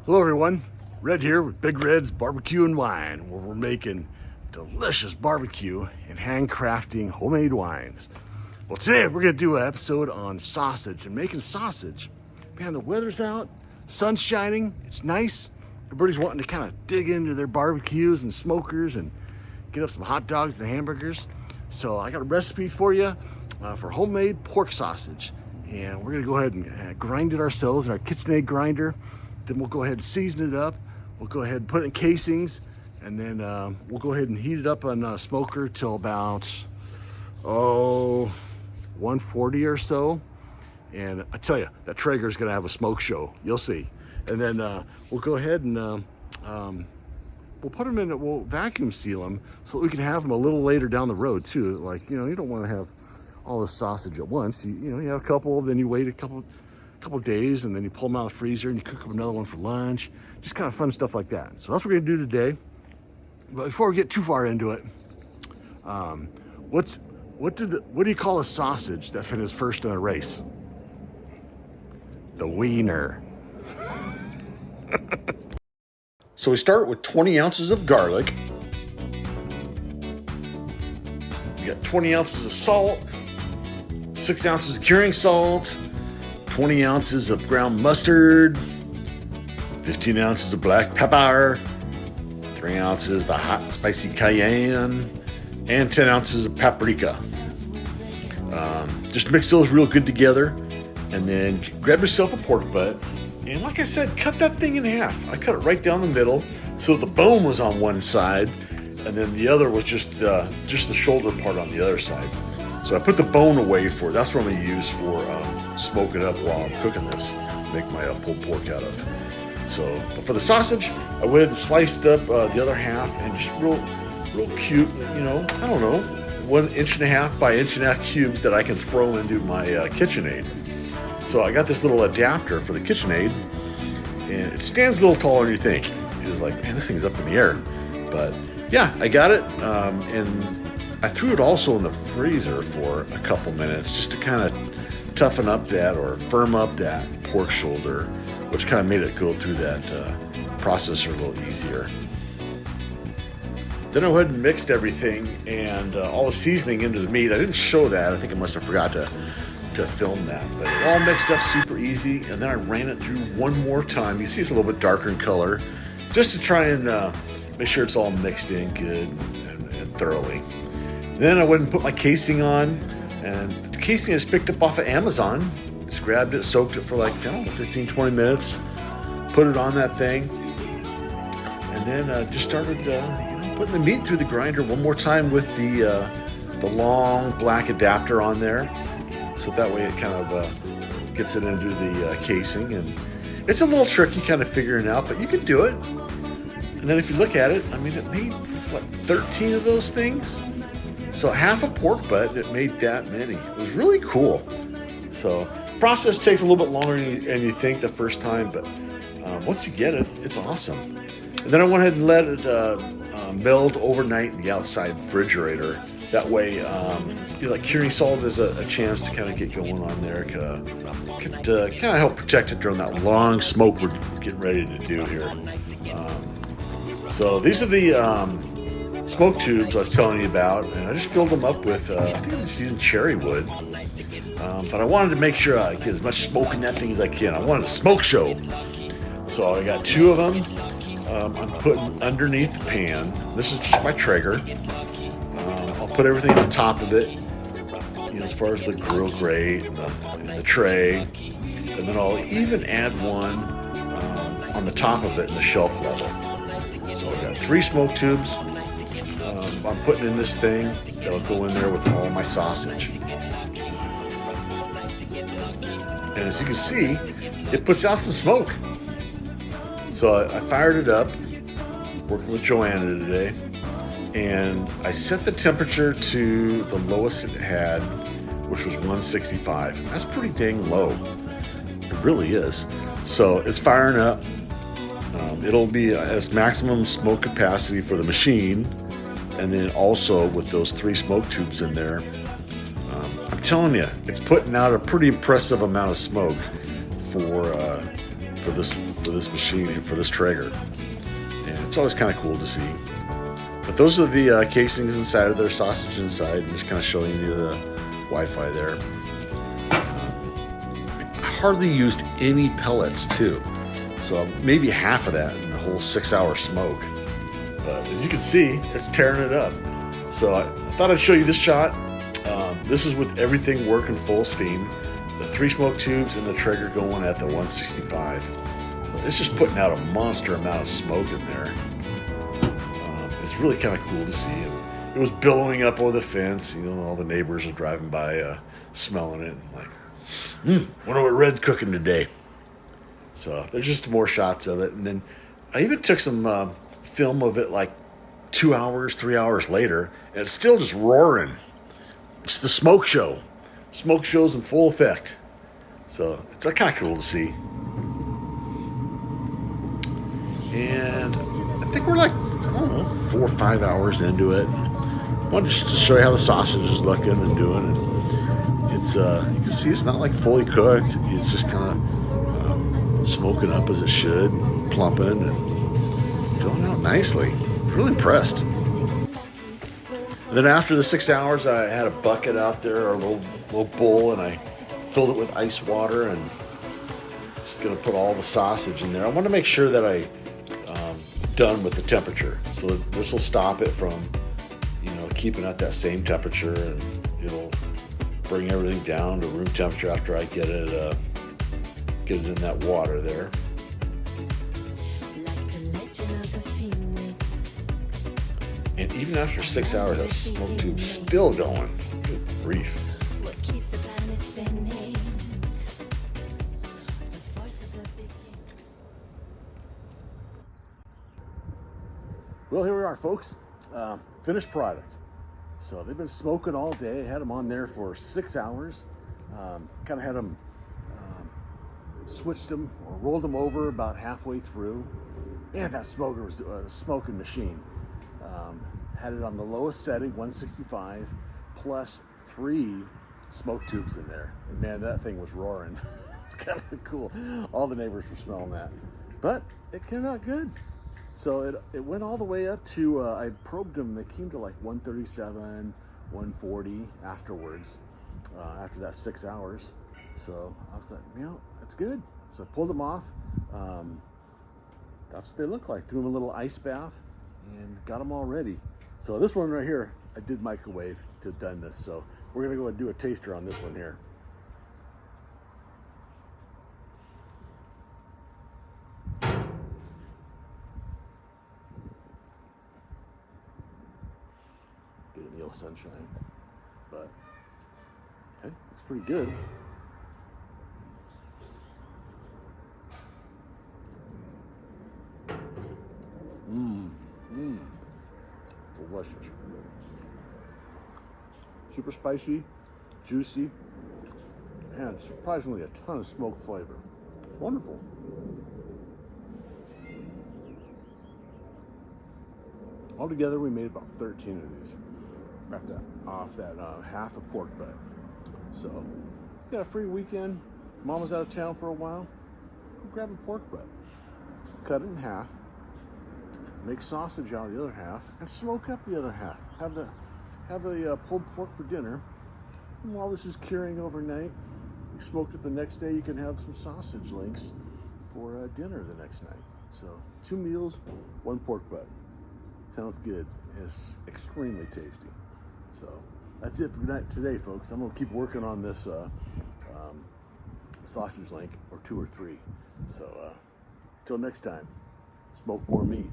Hello everyone, Red here with Big Red's Barbecue and Wine, where we're making delicious barbecue and handcrafting homemade wines. Well, today we're gonna do an episode on sausage and making sausage. Man, the weather's out, sun's shining, it's nice. Everybody's wanting to kind of dig into their barbecues and smokers and get up some hot dogs and hamburgers. So I got a recipe for you for homemade pork sausage. And we're gonna go ahead and grind it ourselves in our KitchenAid grinder. Then we'll go ahead and season it up. We'll go ahead and put it in casings, and then we'll go ahead and heat it up on a smoker till about 140 or so. And I tell you, that Traeger's gonna have a smoke show. You'll see. And then we'll go ahead and we'll put them in. We'll vacuum seal them so that we can have them a little later down the road too. Like, you know, you don't want to have all the sausage at once. You have a couple, then you wait a couple days, and then you pull them out of the freezer and you cook up another one for lunch. Just kind of fun stuff like that. So that's what we're gonna do today. But before we get too far into it, what do you call a sausage that finishes first in a race? The wiener. So we start with 20 ounces of garlic. You got 20 ounces of salt, 6 ounces of curing salt, 20 ounces of ground mustard, 15 ounces of black pepper, 3 ounces of the hot spicy cayenne, and 10 ounces of paprika. Just mix those real good together, and then grab yourself a pork butt. And like I said, cut that thing in half. I cut it right down the middle so the bone was on one side, and then the other was just the shoulder part on the other side. So I put the bone away that's what I'm going to use for smoking it up while I'm cooking this. Make my pulled pork out of. So, but for the sausage, I went and sliced up the other half and just real cute, I don't know, 1.5 inch by 1.5 inch cubes that I can throw into my KitchenAid. So I got this little adapter for the KitchenAid, and it stands a little taller than you think. It was like, man, this thing's up in the air. But yeah, I got it, and I threw it also in the freezer for a couple minutes just to kind of toughen up that or firm up that pork shoulder, which kind of made it go through that processor a little easier. Then I went and mixed everything and all the seasoning into the meat. I didn't show that. I think I must have forgot to film that, but it all mixed up super easy. And then I ran it through one more time. You see it's a little bit darker in color, just to try and make sure it's all mixed in good and thoroughly. Then I went and put my casing on, and the casing I just picked up off of Amazon. Just grabbed it, soaked it for like 15-20 minutes, put it on that thing, and then just started putting the meat through the grinder one more time with the long black adapter on there, so that way it kind of gets it into the casing. And it's a little tricky kind of figuring out, but you can do it. And then if you look at it, I mean, it made 13 of those things. So half a pork butt, it made that many. It was really cool. So process takes a little bit longer than you think the first time, but once you get it, it's awesome. And then I went ahead and let it meld overnight in the outside refrigerator. That way, like curing salt is a chance to kind of get going on there. Could kind of help protect it during that long smoke we're getting ready to do here. So these are the smoke tubes I was telling you about, and I just filled them up with, I think I'm just using cherry wood. But I wanted to make sure I get as much smoke in that thing as I can. I wanted a smoke show. So I got 2 of them. I'm putting underneath the pan. This is just my Traeger. I'll put everything on top of it, as far as the grill grate and the tray. And then I'll even add one on the top of it in the shelf level. So I've got 3 smoke tubes I'm putting in this thing that'll go in there with all my sausage. And as you can see, it puts out some smoke. So I fired it up, working with Joanna today, and I set the temperature to the lowest it had, which was 165. That's pretty dang low. It really is. So it's firing up. It'll be as maximum smoke capacity for the machine, and then also with those 3 smoke tubes in there, I'm telling you, it's putting out a pretty impressive amount of smoke for this for this machine and for this Traeger. And it's always kind of cool to see. But those are the casings inside of their sausage inside, and just kind of showing you the Wi-Fi there. I hardly used any pellets too. So maybe half of that in the whole 6-hour smoke. But as you can see, it's tearing it up. So I thought I'd show you this shot. This is with everything working full steam. The 3 smoke tubes and the Traeger going at the 165. So it's just putting out a monster amount of smoke in there. It's really kind of cool to see. It was billowing up over the fence. You know, all the neighbors are driving by smelling it. Like, wonder what Red's cooking today. So there's just more shots of it. And then I even took some film of it like 2 hours, 3 hours later, and it's still just roaring. It's the smoke show. Smoke show's in full effect. So it's kind of cool to see. And I think we're like, I don't know, 4 or 5 hours into it. I wanted just to show you how the sausage is looking and doing. And it's, you can see it's not like fully cooked. It's just kind of smoking up as it should, plumping and going out nicely. Really impressed. And then after the 6 hours, I had a bucket out there, or a little bowl, and I filled it with ice water, and just gonna put all the sausage in there. I want to make sure that I done with the temperature, so this will stop it from, you know, keeping at that same temperature, and it'll bring everything down to room temperature after I get it in that water there. And even after 6 hours, that smoke tube's still going. Good grief. Well, here we are, folks. Finished product. So they've been smoking all day. I had them on there for 6 hours. Kind of had them, switched them or rolled them over about halfway through. And that smoker was a smoking machine. Had it on the lowest setting, 165, plus 3 smoke tubes in there. And man, that thing was roaring. It's kind of cool. All the neighbors were smelling that. But it came out good. So it went all the way up to, I probed them, they came to like 137, 140 afterwards, after that 6 hours. So I was like, you know, that's good. So I pulled them off. That's what they look like. Threw them in a little ice bath and got them all ready. So this one right here, I did microwave to have done this. So we're gonna go and do a taster on this one here. Get in the old sunshine, but okay, it's pretty good. Delicious. Super spicy, juicy, and surprisingly a ton of smoke flavor. It's wonderful. Altogether, we made about 13 of these off that half a pork butt. So, got a free weekend. Mom was out of town for a while. Go grab a pork butt, cut it in half, make sausage out of the other half, and smoke up the other half. Have the pulled pork for dinner. And while this is curing overnight, you smoked it the next day, you can have some sausage links for dinner the next night. So 2 meals, 1 pork butt. Sounds good. It's extremely tasty. So that's it for today, folks. I'm gonna keep working on this sausage link, or 2 or 3. So till next time, smoke more meat.